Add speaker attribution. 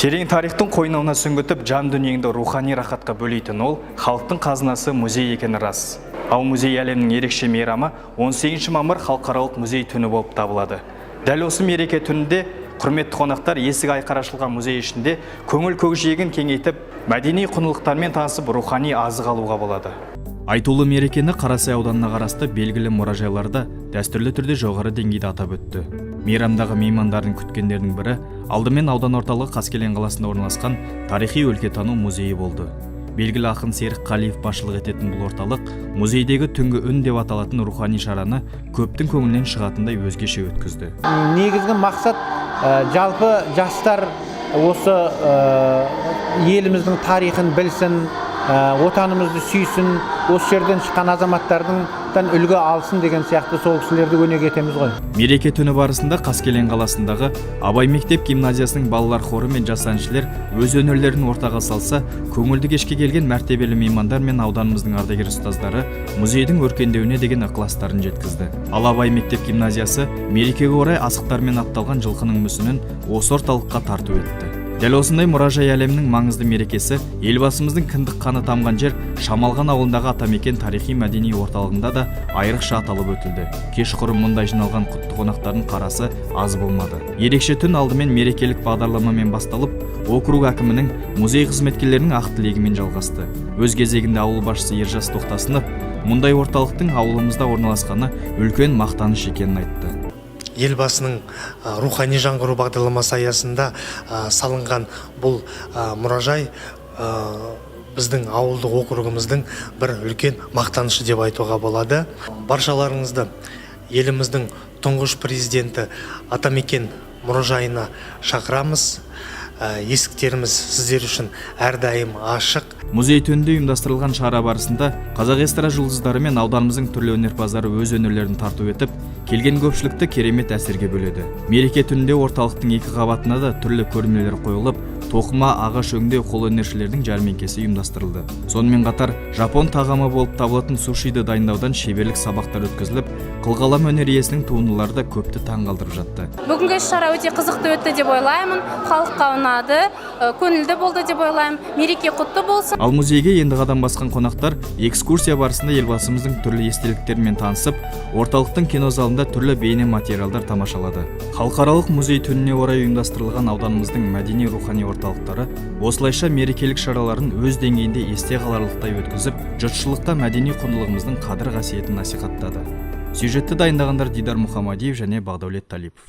Speaker 1: Терең тарихтың қойнауына сүңгітіп, жан дүниеңді рухани рахатқа бөлейтін ол, халықтың қазынасы музей екені рас. Ал музей әлемнің ерекше мейрамы 18 мамыр халықаралық музей түні болып табылады. Дәл осы мереке түнінде құрметті қонақтар есік айқара ашылған музей ішінде көңіл көкжиегін кеңейтіп, мәдени құндылықтармен танысып, рухани азық алуға болады. Айтулы мерекені Қарасай ауданына қарасты белгілі мұражайларда дәстүрлі түрде жоғары деңгейде атап өтті. Мейрамдағы меймандардың күткендерінің бірі алдымен аудан орталығы Қаскелен қаласында орналасқан тарихи өлкетану музейі болды. Белгілі ақын Серік Қалиев басшылық ететін бұл орталық музейдегі түнгі үн деп аталатын рухани шараны көптің көңілінен шығатындай өзгеше өткізді.
Speaker 2: Негізгі мақсат жалпы жастар осы еліміздің тарихын білсін, отанымызды сүйсін, осы жерден шыққан азаматтардың үлгі алсын деген сияқты сол кісілерді өнеге етеміз ғой.
Speaker 1: Мереке түні барысында Қаскелен қаласындағы Абай мектеп гимназиясының балалар хоры мен жас әншілер өз өнерлерін ортаға салса, көңілді кешке келген мәртебелі меймандар мен ауданымыздың ардагер ұстаздары музейдің өркендеуіне деген ықыластарын жеткізді. Ал Абай мектеп гимназиясы мерекеге орай асықтармен апталған жылқының мүсінін осы орталыққа тарту етті. Дәл осындай мұражай әлемінің маңызды мерекесі елбасымыздың кіндік қаны тамған жер Шамалған ауылындағы атамекен тарихи мәдени орталығында да айрықша аталып өтілді. Кешқұрым мұндай жиналған құтты қонақтардың қарасы аз болмады. Ерекше түн алдымен мерекелік бағдарламамен басталып, округ әкімінің музей қызметкерлерінің ақ тілегімен жалғасты. Өз кезегінде ауыл басшысы Ержас Тоқтасынов мұндай орталықтың ауылымызда орналасқаны үлкен мақтаныш екенін айтты.
Speaker 3: Елбасының рухани жаңғыру бағдарламасы аясында салынған бұл мұражай біздің ауылдық округымыздың бір үлкен мақтанышы деп айтуға болады. Баршаларыңызды еліміздің тұңғыш президенті атамекен мұражайына шақырамыз. Есіктеріміз сіздер үшін әрдайым ашық.
Speaker 1: Музей түнінде ұйымдастырылған шара барысында қазақ эстрада жұлдыздары мен ауданымыздың түрлі өнерпаздары өз өнерлерін тарту етіп, келген көпшілікті керемет әсерге бөледі. Мереке түнінде орталықтың екі қабатына да түрлі көрмелер қойылып, тоқыма, ағаш өңдеу қолөнершілердің жәрмеңкесі ұйымдастырылды. Сонымен қатар жапон тағамы болып табылатын сушиді дайындаудан шеберлік сабақтар өткізіліп, қылқалам өнер иесінің туындылары да көпті таңғалдырып жатты.
Speaker 4: Бүгінгі шара өте қызықты өтті деп ойлаймын. Халыққа ұнады, көңілді болды деп ойлаймын. Мереке құтты болсын.
Speaker 1: Ал музейге енді қадам басқан қонақтар экскурсия барысында елбасымыздың түрлі естеліктерімен танысып, орталықтың кинозалында түрлі бейне материалдар тамашалады. Халықаралық музей түніне орай ұйымдастырылған ауданымыздың мәдени рухани орталықтары осылайша мерекелік шараларын өз деңгейінде есте қаларлықтай өткізіп, жұртшылыққа мәдени құндылығымыздың қадір қасиетін насихаттады. Сюжетті дайындағандар Дидар Мұхамадиев және Бағдаулет Талипов.